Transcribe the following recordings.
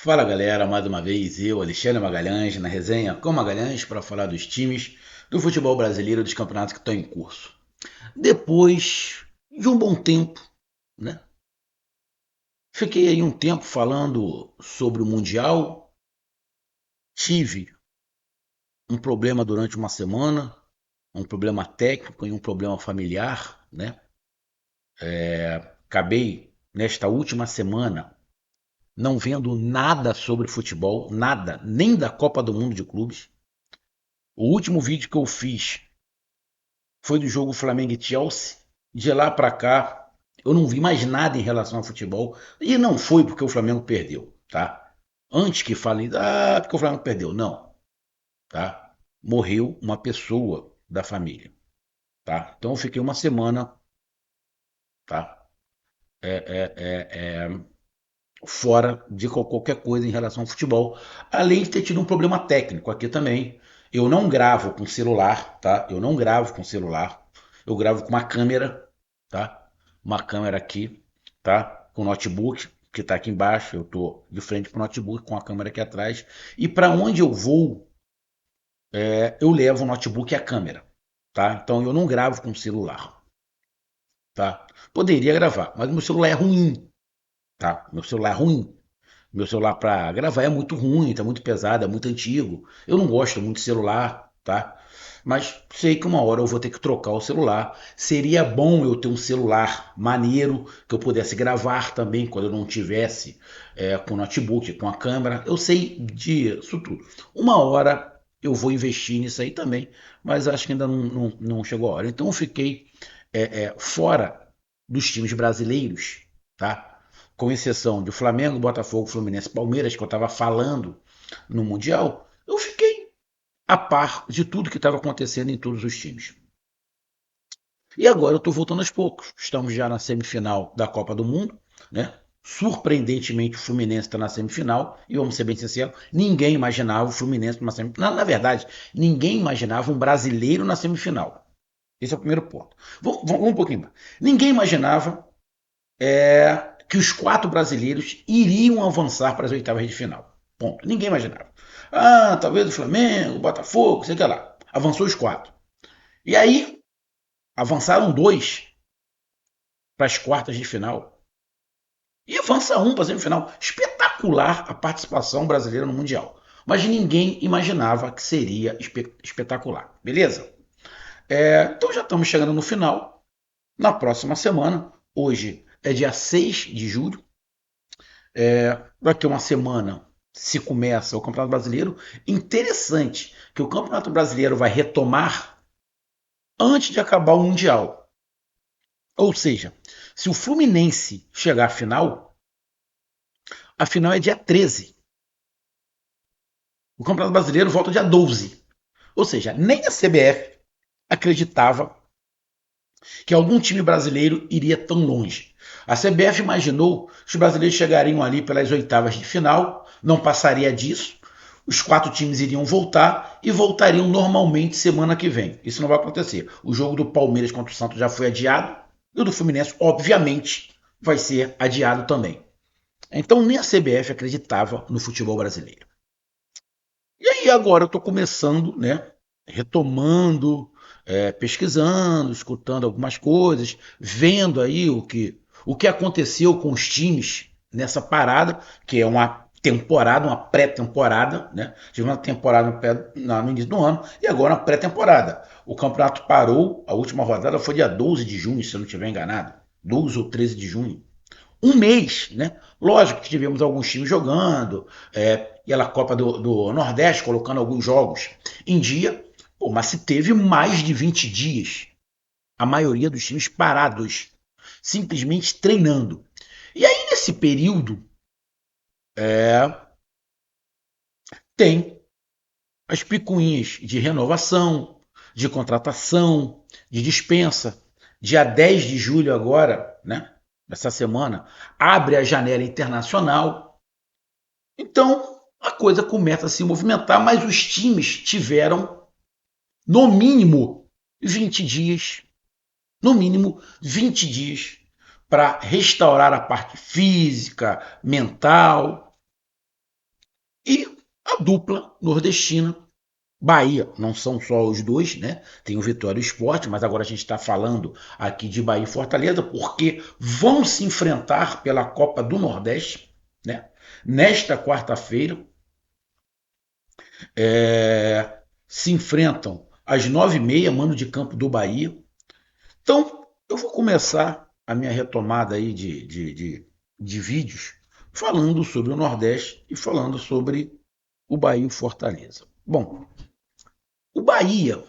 Fala galera, mais uma vez eu, Alexandre Magalhães, na resenha com Magalhães para falar dos times do futebol brasileiro dos campeonatos que estão em curso. Depois de um bom tempo, né? Fiquei aí um tempo falando sobre o Mundial, tive um problema durante uma semana, um problema técnico e um problema familiar, né? Acabei nesta última semana não vendo nada sobre futebol, nada, nem da Copa do Mundo de Clubes. O último vídeo que eu fiz foi do jogo Flamengo e Chelsea. De lá para cá, eu não vi mais nada em relação ao futebol. E não foi porque o Flamengo perdeu, tá? Antes que falem, porque o Flamengo perdeu. Não, tá? Morreu uma pessoa da família, tá? Então eu fiquei uma semana, tá? Fora de qualquer coisa em relação ao futebol. Além de ter tido um problema técnico aqui também. Eu não gravo com celular, tá? Eu não gravo com celular. Eu gravo com uma câmera, tá? Uma câmera aqui, tá? Com o notebook que tá aqui embaixo. Eu tô de frente pro notebook com a câmera aqui atrás. E para onde eu vou, eu levo o notebook e a câmera, tá? Então eu não gravo com celular, tá? Poderia gravar, mas meu celular é ruim, tá? Meu celular é ruim. Meu celular para gravar é muito ruim, tá muito pesado, é muito antigo. Eu não gosto muito de celular, tá? Mas sei que uma hora eu vou ter que trocar o celular. Seria bom eu ter um celular maneiro que eu pudesse gravar também quando eu não tivesse com o notebook, com a câmera. Eu sei disso tudo. Uma hora eu vou investir nisso aí também, mas acho que ainda não chegou a hora. Então eu fiquei fora dos times brasileiros, tá? Com exceção de Flamengo, Botafogo, Fluminense, Palmeiras, que eu estava falando no Mundial, eu fiquei a par de tudo que estava acontecendo em todos os times. E agora eu estou voltando aos poucos. Estamos já na semifinal da Copa do Mundo, né? Surpreendentemente, o Fluminense está na semifinal, e vamos ser bem sinceros, ninguém imaginava o Fluminense numa semifinal. Na verdade, ninguém imaginava um brasileiro na semifinal. Esse é o primeiro ponto. Vamos um pouquinho mais. Ninguém imaginava que os quatro brasileiros iriam avançar para as oitavas de final. Ponto. Ninguém imaginava. Talvez o Flamengo, o Botafogo, sei lá. Avançou os quatro. E aí, avançaram dois para as quartas de final. E avança um para a semifinal. Espetacular a participação brasileira no Mundial. Mas ninguém imaginava que seria espetacular. Beleza? Então já estamos chegando no final. Na próxima semana, hoje é dia 6 de julho, daqui a uma semana se começa o Campeonato Brasileiro. Interessante que o Campeonato Brasileiro vai retomar antes de acabar o Mundial. Ou seja, se o Fluminense chegar à final, a final é dia 13. O Campeonato Brasileiro volta dia 12. Ou seja, nem a CBF acreditava que algum time brasileiro iria tão longe. A CBF imaginou que os brasileiros chegariam ali pelas oitavas de final, não passaria disso, os quatro times iriam voltar e voltariam normalmente semana que vem. Isso não vai acontecer. O jogo do Palmeiras contra o Santos já foi adiado e o do Fluminense, obviamente, vai ser adiado também. Então nem a CBF acreditava no futebol brasileiro. E aí agora eu estou começando, né, retomando, pesquisando, escutando algumas coisas, vendo aí o que aconteceu com os times nessa parada, que é uma temporada, uma pré-temporada, né? Tive uma temporada no início do ano e agora uma pré-temporada. O campeonato parou, a última rodada foi dia 12 de junho, se eu não estiver enganado. 12 ou 13 de junho, um mês, né? Lógico que tivemos alguns times jogando, e a Copa do Nordeste colocando alguns jogos em dia, pô, mas se teve mais de 20 dias, a maioria dos times parados, simplesmente treinando. E aí, nesse período, tem as picuinhas de renovação, de contratação, de dispensa. Dia 10 de julho agora, né? Essa semana, abre a janela internacional. Então, a coisa começa a se movimentar, mas os times tiveram, no mínimo, 20 dias, no mínimo 20 dias, para restaurar a parte física, mental. E a dupla nordestina, Bahia, não são só os dois, né? Tem o Vitória e o Sport, mas agora a gente está falando aqui de Bahia e Fortaleza, porque vão se enfrentar pela Copa do Nordeste, né? Nesta quarta-feira, se enfrentam às 9h30, mano de campo do Bahia. Então, eu vou começar a minha retomada aí de vídeos falando sobre o Nordeste e falando sobre o Bahia e Fortaleza. Bom, o Bahia.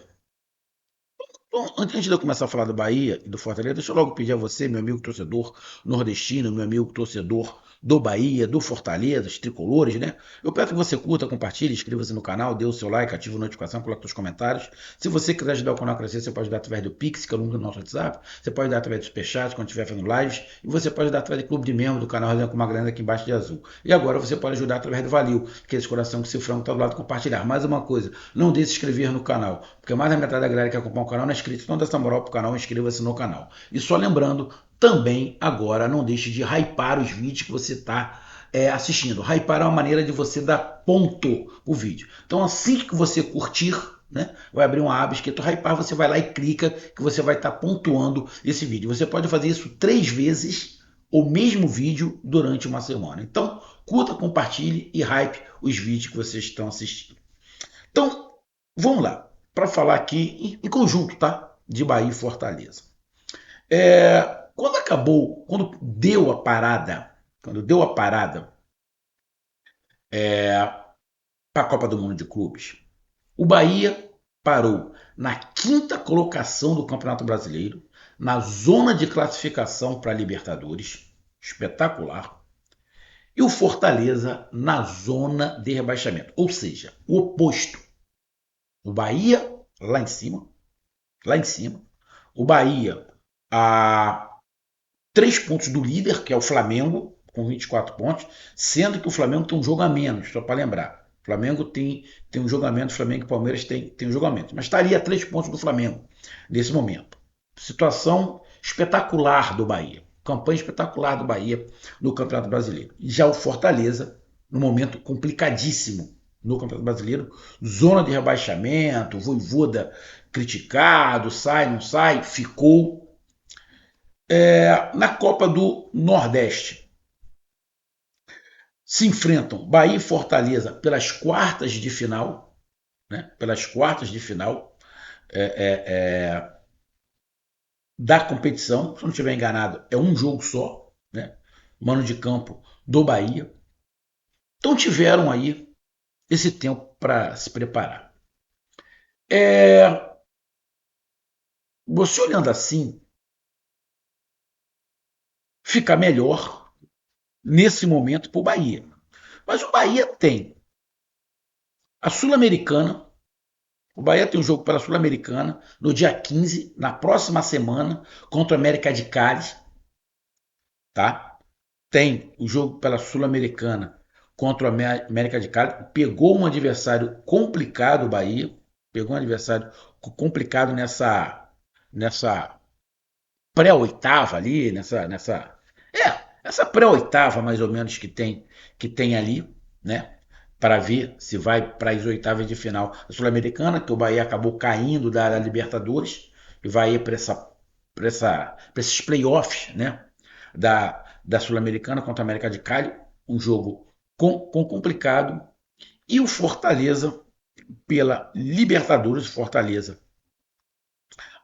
Bom, antes de eu começar a falar do Bahia e do Fortaleza, deixa eu logo pedir a você, meu amigo torcedor nordestino, meu amigo torcedor do Bahia, do Fortaleza, os tricolores, né? Eu peço que você curta, compartilhe, inscreva-se no canal, dê o seu like, ative a notificação, coloque os comentários. Se você quiser ajudar o canal a crescer, você pode dar através do Pix, que é o número do nosso WhatsApp. Você pode dar através do Superchat, quando estiver fazendo lives. E você pode dar através do clube de membro do canal Resenha com uma grana aqui embaixo de azul. E agora você pode ajudar através do Valeu, que é esse coração que cifrão que está do lado, compartilhar. Mais uma coisa, não deixe de se inscrever no canal, porque mais da metade da galera que acompanha o canal não é inscrito. Então dá essa moral pro canal, inscreva-se no canal. E só lembrando, também agora não deixe de hypar os vídeos que você está assistindo. Hypar é uma maneira de você dar ponto o vídeo. Então assim que você curtir, né, vai abrir uma aba escrito hypar, você vai lá e clica que você vai estar pontuando esse vídeo. Você pode fazer isso 3 vezes o mesmo vídeo durante uma semana. Então curta, compartilhe e hype os vídeos que vocês estão assistindo. Então vamos lá, para falar aqui em conjunto, tá? De Bahia e Fortaleza. Quando acabou, quando deu a parada para a Copa do Mundo de Clubes, o Bahia parou na quinta colocação do Campeonato Brasileiro, na zona de classificação para a Libertadores, espetacular, e o Fortaleza na zona de rebaixamento, ou seja, o oposto. O Bahia lá em cima, o Bahia a 3 pontos do líder, que é o Flamengo, com 24 pontos, sendo que o Flamengo tem um jogo a menos, só para lembrar. O Flamengo tem um jogo a menos, o Flamengo e o Palmeiras tem um jogo a menos. Mas estaria a 3 pontos do Flamengo nesse momento. Situação espetacular do Bahia. Campanha espetacular do Bahia no Campeonato Brasileiro. E já o Fortaleza, no momento complicadíssimo no Campeonato Brasileiro, zona de rebaixamento, Voivoda criticado, sai, não sai, ficou. Na Copa do Nordeste, se enfrentam Bahia e Fortaleza pelas quartas de final, né? Pelas quartas de final é, é, é, da competição. Se eu não estiver enganado, é um jogo só, né? Mano de campo do Bahia. Então tiveram aí esse tempo para se preparar. Você olhando assim, fica melhor nesse momento para o Bahia. Mas o Bahia tem a Sul-Americana. O Bahia tem um jogo pela Sul-Americana no dia 15, na próxima semana, contra o América de Cali. Tá? Tem o jogo pela Sul-Americana contra o América de Cali. Pegou um adversário complicado, o Bahia. Pegou um adversário complicado nessa pré-oitava ali, essa pré-oitava mais ou menos que tem ali, né? Para ver se vai para as oitavas de final da Sul-Americana, que o Bahia acabou caindo da Libertadores e vai ir para esses playoffs, né? Da Sul-Americana contra a América de Cali, um jogo com complicado. E o Fortaleza, pela Libertadores, Fortaleza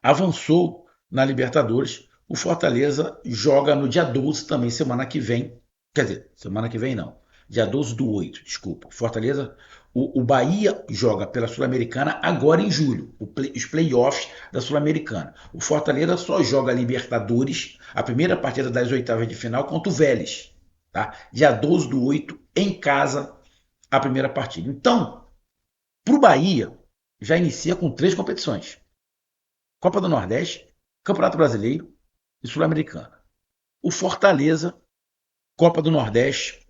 avançou na Libertadores. O Fortaleza joga no dia 12 também, semana que vem. Quer dizer, semana que vem não. Dia 12 do 8, desculpa. Fortaleza, o Bahia joga pela Sul-Americana agora em julho, os playoffs da Sul-Americana. O Fortaleza só joga a Libertadores, a primeira partida das oitavas de final contra o Vélez. Tá? Dia 12 do 8, em casa, a primeira partida. Então, para o Bahia, já inicia com 3 competições. Copa do Nordeste, Campeonato Brasileiro e Sul-Americana. O Fortaleza, Copa do Nordeste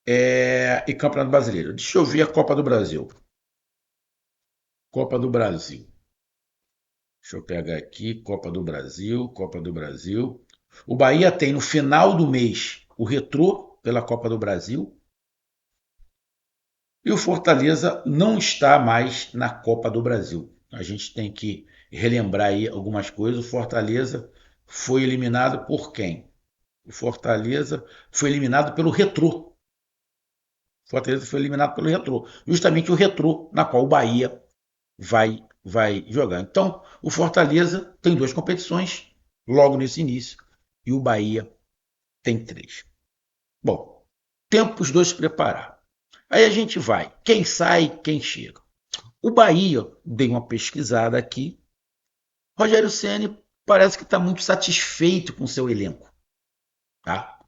e Campeonato Brasileiro. Deixa eu ver a Copa do Brasil. Copa do Brasil. Deixa eu pegar aqui, Copa do Brasil, Copa do Brasil. O Bahia tem no final do mês o Retrô pela Copa do Brasil. E o Fortaleza não está mais na Copa do Brasil. A gente tem que relembrar aí algumas coisas. O Fortaleza foi eliminado por quem? O Fortaleza foi eliminado pelo Retrô. O Fortaleza foi eliminado pelo Retrô. Justamente o Retrô, na qual o Bahia vai jogar. Então, o Fortaleza tem duas competições logo nesse início e o Bahia tem três. Bom, tempo para os dois se preparar. Aí a gente vai. Quem sai, quem chega. O Bahia, dei uma pesquisada aqui. Rogério Ceni parece que está muito satisfeito com seu elenco. Tá?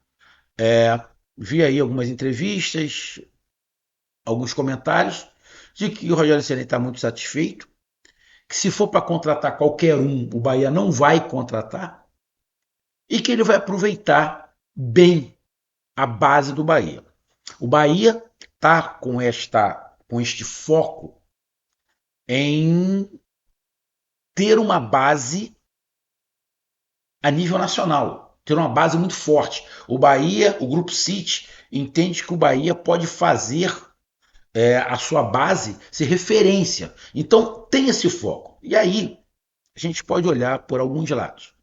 Vi aí algumas entrevistas, alguns comentários de que o Rogério Ceni está muito satisfeito, que se for para contratar qualquer um, o Bahia não vai contratar e que ele vai aproveitar bem a base do Bahia. O Bahia está com este foco em ter uma base a nível nacional, ter uma base muito forte. O Bahia, o Grupo City, entende que o Bahia pode fazer a sua base ser referência. Então tem esse foco. E aí a gente pode olhar por alguns lados.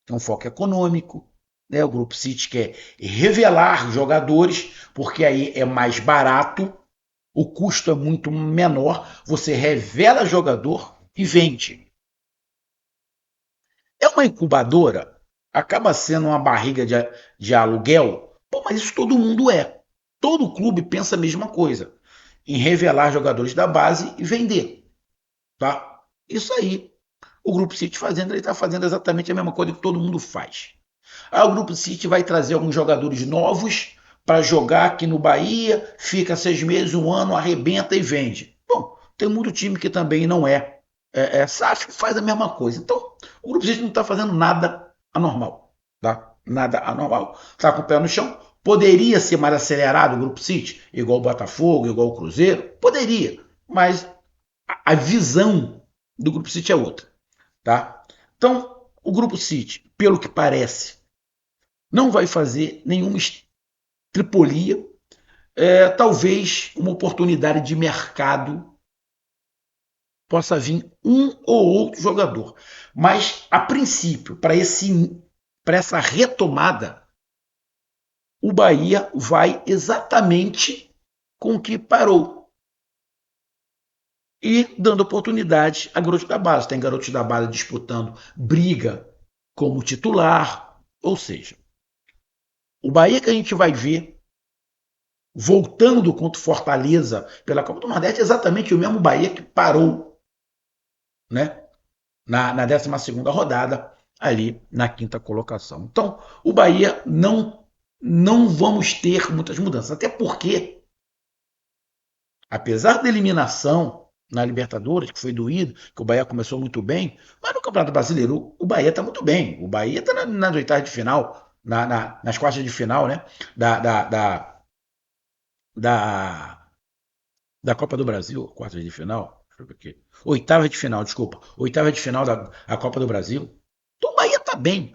Tem um foco econômico, né? O Grupo City quer revelar jogadores, porque aí é mais barato, o custo é muito menor, você revela jogador e vende. É uma incubadora, acaba sendo uma barriga de aluguel, pô, mas isso todo mundo é. Todo clube pensa a mesma coisa, em revelar jogadores da base e vender. Tá? Isso aí. O Grupo City fazendo, ele está fazendo exatamente a mesma coisa que todo mundo faz. Aí o Grupo City vai trazer alguns jogadores novos para jogar aqui no Bahia, fica 6 meses, um ano, arrebenta e vende. Bom, tem muito time que também não é SAF, que faz a mesma coisa. Então, o Grupo City não está fazendo nada anormal. Tá? Nada anormal. Está com o pé no chão. Poderia ser mais acelerado o Grupo City, igual o Botafogo, igual o Cruzeiro? Poderia, mas a visão do Grupo City é outra. Tá? Então, o Grupo City, pelo que parece, não vai fazer nenhuma tripolia, talvez uma oportunidade de mercado possa vir um ou outro jogador. Mas, a princípio, para essa retomada, o Bahia vai exatamente com o que parou. E dando oportunidade a garotos da base. Tem garotos da base disputando briga como titular. Ou seja, o Bahia que a gente vai ver voltando contra o Fortaleza pela Copa do Nordeste é exatamente o mesmo Bahia que parou, né, na 12ª rodada, ali na quinta colocação. Então, o Bahia não vamos ter muitas mudanças, até porque, apesar da eliminação na Libertadores, que foi doído, que o Bahia começou muito bem, mas no Campeonato Brasileiro o Bahia está muito bem. O Bahia está nas oitavas de final, nas quartas de final, né, da, da, da, da da Copa do Brasil, quartas de final, deixa eu ver aqui. Oitava de final, desculpa. Oitava de final da Copa do Brasil. Então o Bahia tá bem,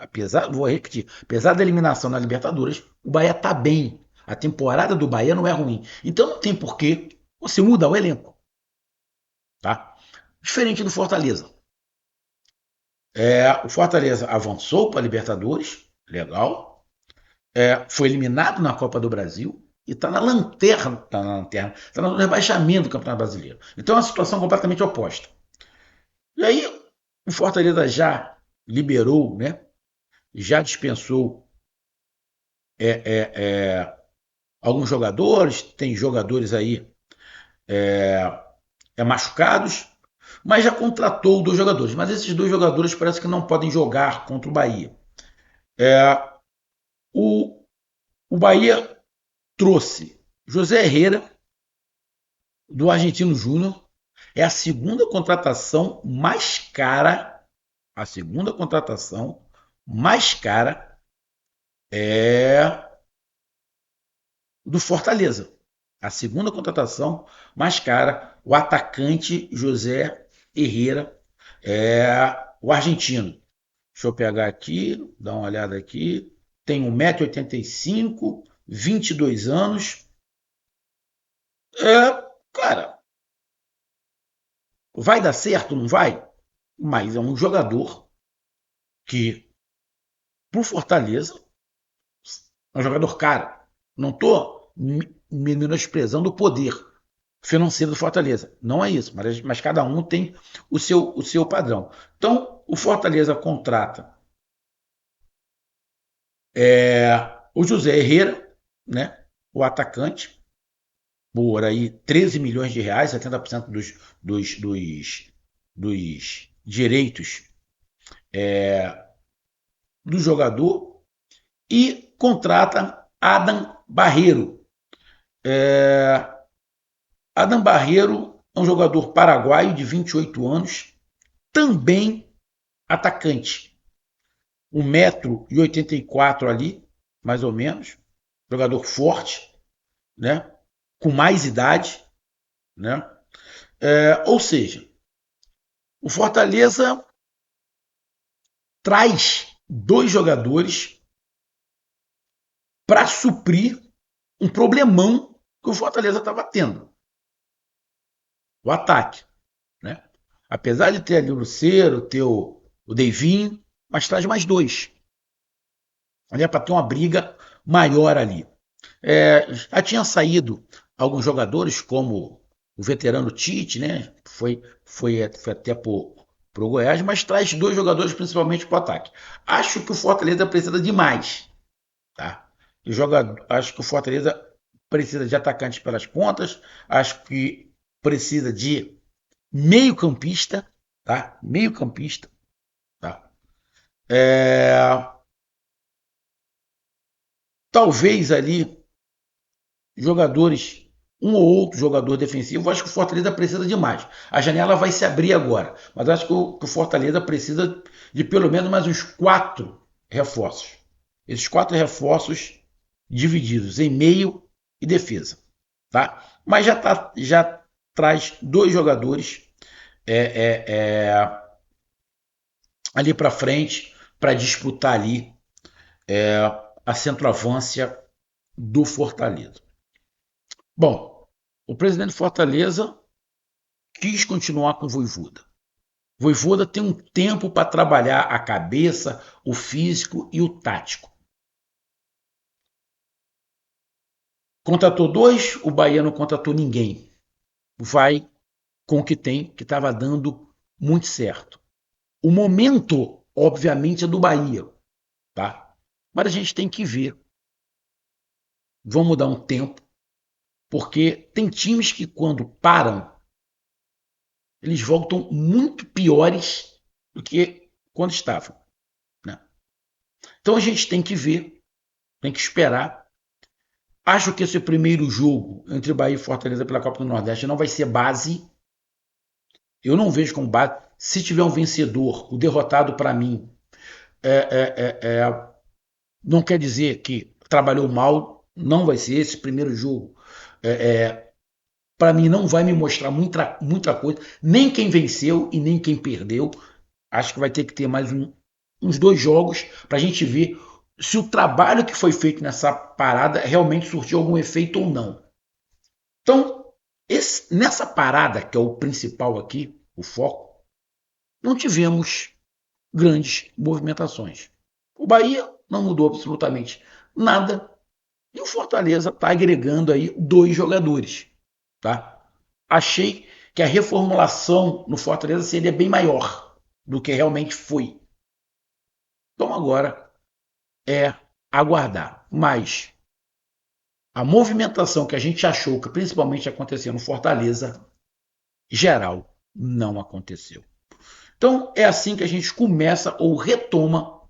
vou repetir, apesar da eliminação na Libertadores, o Bahia tá bem. A temporada do Bahia não é ruim. Então não tem porquê você mudar o elenco, tá? Diferente do Fortaleza. O Fortaleza avançou para a Libertadores, legal. Foi eliminado na Copa do Brasil e está está no rebaixamento do Campeonato Brasileiro. Então é uma situação completamente oposta. E aí o Fortaleza já liberou, né? Já dispensou é, é, é, alguns jogadores, tem jogadores aí machucados, mas já contratou 2 jogadores. Mas esses 2 jogadores parece que não podem jogar contra o Bahia. O, o Bahia trouxe José Herrera, do Argentino Júnior, é a segunda contratação mais cara. A segunda contratação mais cara é do Fortaleza. A segunda contratação mais cara, o atacante José Herrera, o argentino. Deixa eu pegar aqui, dar uma olhada aqui. Tem 1,85 m, 22 anos. Cara, vai dar certo, não vai? Mas é um jogador que, pro Fortaleza, é um jogador caro. Não estou menosprezando o poder financeiro do Fortaleza. Não é isso, mas cada um tem o seu padrão. Então, o Fortaleza contrata o José Herrera, né, o atacante, por aí 13 milhões de reais, 70% dos direitos do jogador, e contrata Adam Barreiro. Adam Barreiro é um jogador paraguaio de 28 anos, também atacante. 1,84 m ali, mais ou menos. Jogador forte, né? Com mais idade, né? Ou seja, o Fortaleza traz dois jogadores para suprir um problemão que o Fortaleza estava tendo. O ataque, né? Apesar de ter ali o Lucero, ter o Deivinho, mas traz mais dois. Ali é para ter uma briga maior ali. Já tinha saído alguns jogadores, como o veterano Tite, né? Foi até pro Goiás, mas traz dois jogadores principalmente para o ataque. Acho que o Fortaleza precisa de mais. Tá? Acho que o Fortaleza precisa de atacantes pelas pontas, acho que precisa de meio-campista, tá? Meio-campista, tá? É, talvez ali jogadores, um ou outro jogador defensivo, acho que o Fortaleza precisa de mais. A janela vai se abrir agora, mas acho que o Fortaleza precisa de pelo menos mais uns 4 reforços. Esses 4 reforços divididos em meio e defesa, tá? Mas já traz dois jogadores é, é, é, ali para frente para disputar ali a centroavância do Fortaleza. Bom, o presidente do Fortaleza quis continuar com o Voivoda. O Voivoda tem um tempo para trabalhar a cabeça, o físico e o tático. Contratou dois, o Bahia não contratou ninguém. Vai com o que tem, que estava dando muito certo. O momento, obviamente, é do Bahia, tá? Mas a gente tem que ver. Vamos dar um tempo, porque tem times que quando param, eles voltam muito piores do que quando estavam, né? Então a gente tem que ver, tem que esperar. Acho que esse primeiro jogo entre Bahia e Fortaleza pela Copa do Nordeste não vai ser base. Eu não vejo como base. Se tiver um vencedor, o derrotado para mim não quer dizer que trabalhou mal. Não vai ser esse primeiro jogo. Para mim não vai me mostrar muita coisa. Nem quem venceu e nem quem perdeu. Acho que vai ter que ter mais uns 2 jogos para a gente ver se o trabalho que foi feito nessa parada realmente surtiu algum efeito ou não. Então, nessa parada, que é o principal aqui, o foco, não tivemos grandes movimentações. O Bahia não mudou absolutamente nada e o Fortaleza está agregando aí 2 jogadores. Tá? Achei que a reformulação no Fortaleza seria bem maior do que realmente foi. Então agora é aguardar. Mas a movimentação que a gente achou que principalmente acontecia no Fortaleza, geral, não aconteceu. Então é assim que a gente começa ou retoma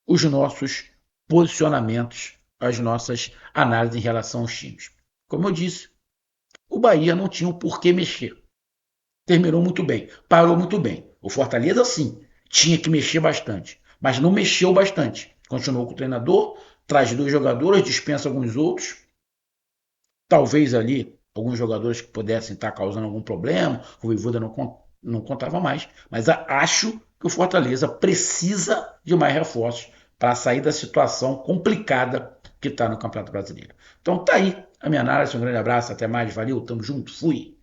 os nossos posicionamentos, as nossas análises em relação aos times. Como eu disse, o Bahia não tinha o porquê mexer. Terminou muito bem, parou muito bem. O Fortaleza, sim, tinha que mexer bastante, mas não mexeu bastante. Continuou com o treinador, traz 2 jogadores, dispensa alguns outros, talvez ali alguns jogadores que pudessem estar causando algum problema, o Voivoda não contava mais, mas acho que o Fortaleza precisa de mais reforços para sair da situação complicada que está no Campeonato Brasileiro. Então tá aí a minha análise, um grande abraço, até mais, valeu, tamo junto, fui!